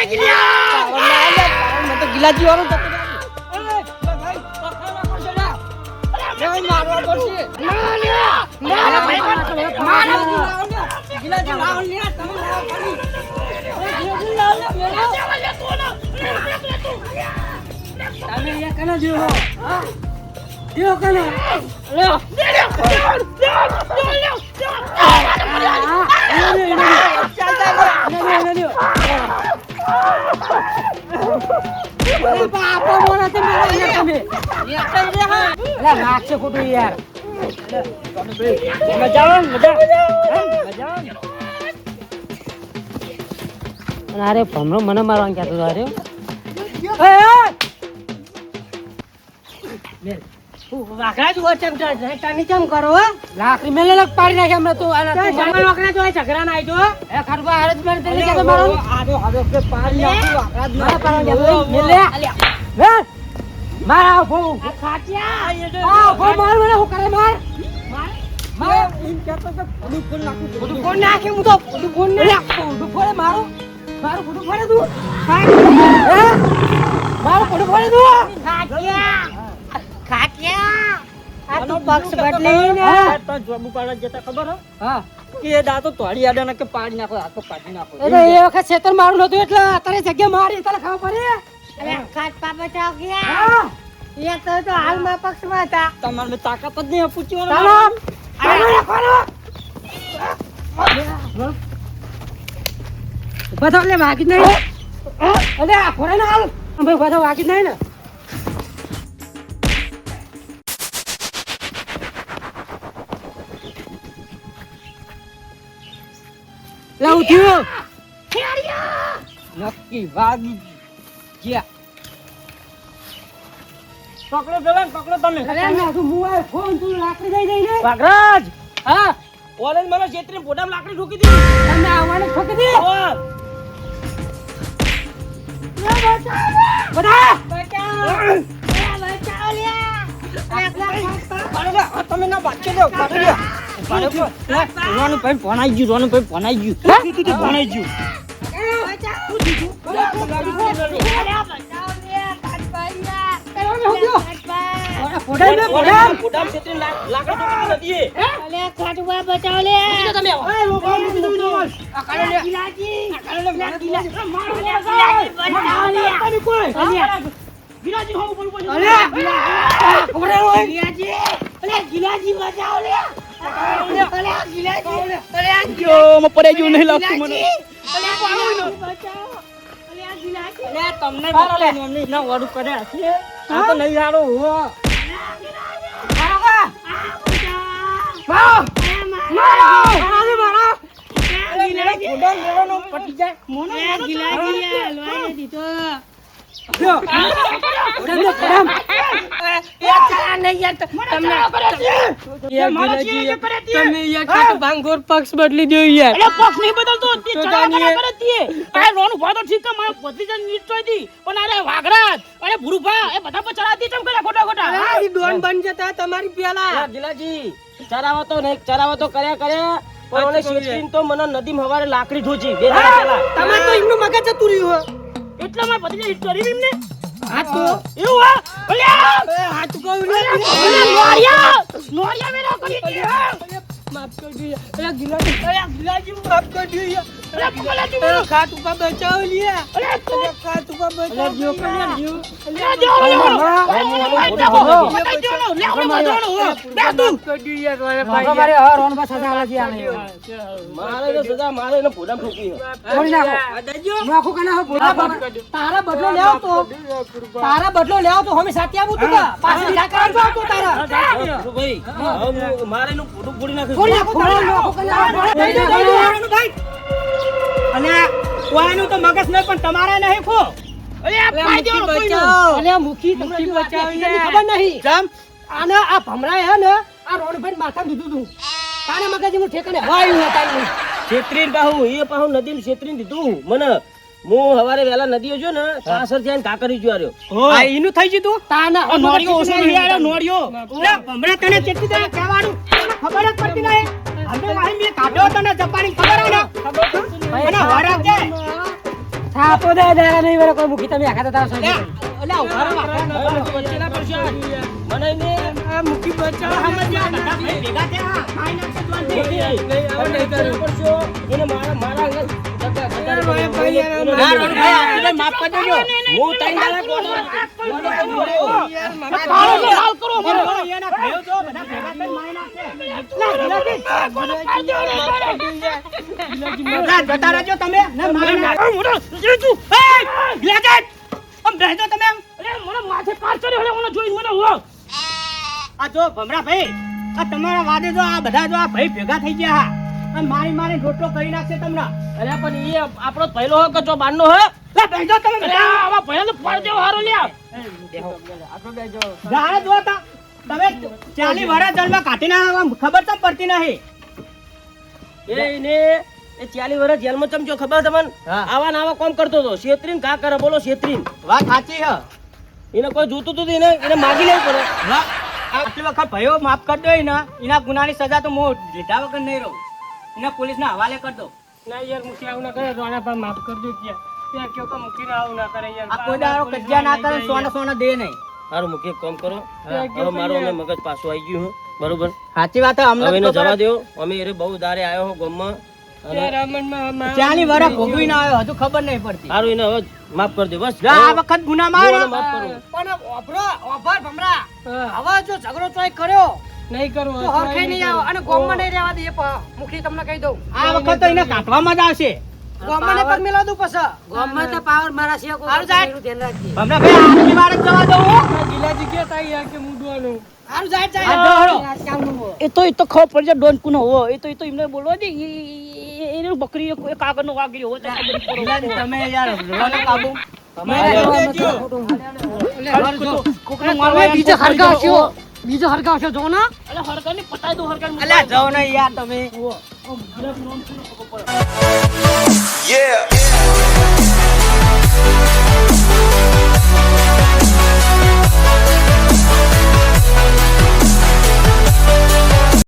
મને તો ગિલાજી વાળો જતો મારવા પડશે ગિલાજી લાવ લે તમે તમે એ કને જેવો હા જેવો કને લે બાપા મોરા તે મેરા તમે નાખશે ખોટું યાર મજા અરે ભમરો મને મારવાનું કહેતો હતો વાઘા જ વચમ ટાની ચમ કરો લાકડી મેલે લગ પાડી નાખે હમણાં તો જમણ વાકડા જો ઝઘડા ના આઈ એ ખરબા હારે જ મને તે કે મારો આડો કે પાડી નાખું વાકડા જ મારા પાડવા મેલે મે મારા ફો ખાટિયા આ ફો માર મને હું કરે માર માર ઇન કેતો તો બધું કોણ નાખે હું તો બધું કોણ નાખે બધું ફોડે મારો બધું ફોડે તું મારો બધું ફોડે તું ખાટિયા આ તું પક્ષ બદલી ને તો જોબુ પાડવા જતા ખબર હો હા કે એ દાતો તોડી આડે ને કે પાડી નાખો આખો કાઢી નાખો એટલે એ વખત છેતર મારું નતું એટલે તારે જગ્યા મારી તને ખબર પડે અરે ખાટ પાપા ચાવ ગયા હા એ તો હાલમાં પક્ષમાં હતા તમારે તાકાત જ નહીં પૂછ્યો તમામ અરે રાખવાનો ઉભા થાવ લે વાગી નહીં અરે આ ખોરે ના હાલ ભાઈ ઉભા થાવ વાગી નહીં ને લાવ થયો નક્કી વાગી ગયા પકડો પેલા પકડો તમે અરે ના તું મુઆ ફોન તું લાકડી દઈ દઈ ને વાગરાજ હા ઓરેન્જ મને છેતરી પોડામ લાકડી ઠોકી દીધી તમે આવવાને ઠોકી દીધી બધા બચાવ લ્યા તમે ના બાચે લ્યો કાઢી લ્યો રોનું ભાઈ ભણાઈ ગયું રોનું ભાઈ ભણાઈ ગયું ભણાઈ ગયું ભાંગોર પક્ષ બદલી દો યાર પક્ષ નહીં બદલતો પણ અરે વાઘરાજ અરે ભુરુભા એ બધા પર ચડાતી ચમ કર્યા ખોટા ખોટા ડોન બન જતા તમારી પેલા ગિલાજી ચરાવો તો કર્યા પણ ઓલે શેઠીન તો મને નદીમાં હવારે લાકડી ઢોચી બે દાડા પહેલા તમાર તો એમનું મગજ જતું રહ્યું એટલા માં પતિને હિસ્ટોરી એમને હાથ તો એવું હા ઓલ્યા હાથ કો નોરિયા મેરા કરી દે માફ કર દિયા અરે ગિલાજી માફ કર દિયા અરે ગિલાજી મેરો ખાટ ઉપર બચાવ લિયા અરે ખાટ ઉપર બચાવ લિયો મારે ને ભોડામ ઠોકી તારા બદલો લેવો તો હમે સાથી આવું તું પાછી નિરાકરણ જો આવતો તારા ભાઈ મારે નું ફોટો ફોડી નાખે ભાઈ અને કોઈનું તો મગજ નહીં પણ તમારે નહીં ખો અરે આ ફાયદો કોઈનો અરે મુખી તમને બચાવીને ખબર નહીં જમ આના આ ભમરાએ હે ને આ રોણભાઈ માથા દીધું તું તારે મગજનું ઠેકાણે વાયું હતા નહીં છેત્રીન પાહુ એ પાહુ નદીમ છેત્રીન દીધું મને હું હવારે વેલા નદીઓ જો ને પાછળ જઈને કાકરી જો આર્યો આ ઈનું થઈ ગયું તું તાના નોડિયો ઓસો લઈ આવ્યો નોડિયો ઓલે ભમરા તને કેટલી દે કહેવાનું ખબર જ પડતી નહીં અમે વાહી મે કાઢ્યો તને જપાની ખબર હે ને અને હરા કે આપો દે દારા નહીં વરે કોઈ મુખી તમે આખા તારા સોઈ અલ્યા ઉભા રહો વચ્ચેના પરસાદ મને ને આ મુખી બચાવ સમજ્યા બધા ભાઈ ભેગા થયા માઈ નાખશે નહીં કરશો એને મારા અંગલ માફ કરી દેજો હું તઈ દાડા કોનો હાલ કરો મને એના ભેવ જો બધા ભેગા થઈને માઈ નાખશે જતા રહેજો તમે ને મારી નાખો મોટો તું એ લેજે આમ બેહજો તમે અરે મને માથે પાર કર્યો હલે ઓનો જોઈ મને હો આ જો ભમરા ભાઈ આ તમારા વાદે જો આ બધા જો આ ભાઈ ભેગા થઈ ગયા અને મારી રોટલો કરી નાખશે તમને અરે પણ એ આપણો પહેલો હો કે જો બારનો હો લે બેહજો તમે બધા આવા ભયાનો પાડ દેવો હારો લ્યા આટલો બેહજો જાણે જો તા તમે 40 વર્ષ જન્મ કાઢીને ખબર તો પડતી નહીં એને એ 40 વર્ષ જેલમાં ચમચો ખબર તમને આવા ને આવા કોમ કરતો હતો શેત્રીન કા કરે બોલો શેત્રીન વાત સાચી હે એને કોઈ જોતું તો એને માગી લેવું પડે આટલી વખત ભયો માફ કરી દો એના ગુનાની સજા તો હું લીધા વગર નહીં રહું એને પોલીસના હવાલે કરી દો ના યાર મુખી આવું ના કરે રોણા પર માફ કરજો ત્યાં કેવો કે મુખી આવું ના કરે યાર આ કોઈ દારો કજ્જા ના કરે સોના દે નહીં સારું મુખી એક કામ કરો હવે મારો અમે મગજ પાછું આવી ગયું બરોબર સાચી વાત અમને હવે જવા દો અમે એ બહુ દારે આવ્યો હો ગામમાં 40 વર્ષ ભોગવી ના આવ્યો હજુ ખબર નહીં પડતી સારું એને હવે માફ કરી દે બસ આ વખત ગુના મારો માફ કરો પણ ઓભર ભમરા હવે જો ઝઘડો ચોય કર્યો નહીં કરો તો હરખે નહીં આવો અને ગામમાં નહીં રહેવા દે મુખી તમને કહી દઉં આ વખત તો એને કાઢવામાં જ આવશે ગામમાં ને પર મેલા દઉં પછી ગામમાં તો પાવર મારા છે કોઈ ધ્યાન રાખજે ભમરા ભાઈ આટલી વાર જ જવા દઉં ગિલાજી કે તાઈ યાર કે મુડવાનું હારું જાય એ તો ખબર પડી જાય ડોન કુનો હો એ તો એમને બોલવા દે એને બકરી એક કાગળનો વાગી રહ્યો તમે યાર રોનો કાબુ બીજો હરકા છો જો ના અલે હરકા ને પટાઈ દો હરકા અલે જાઓ ને યાર તમે Yeah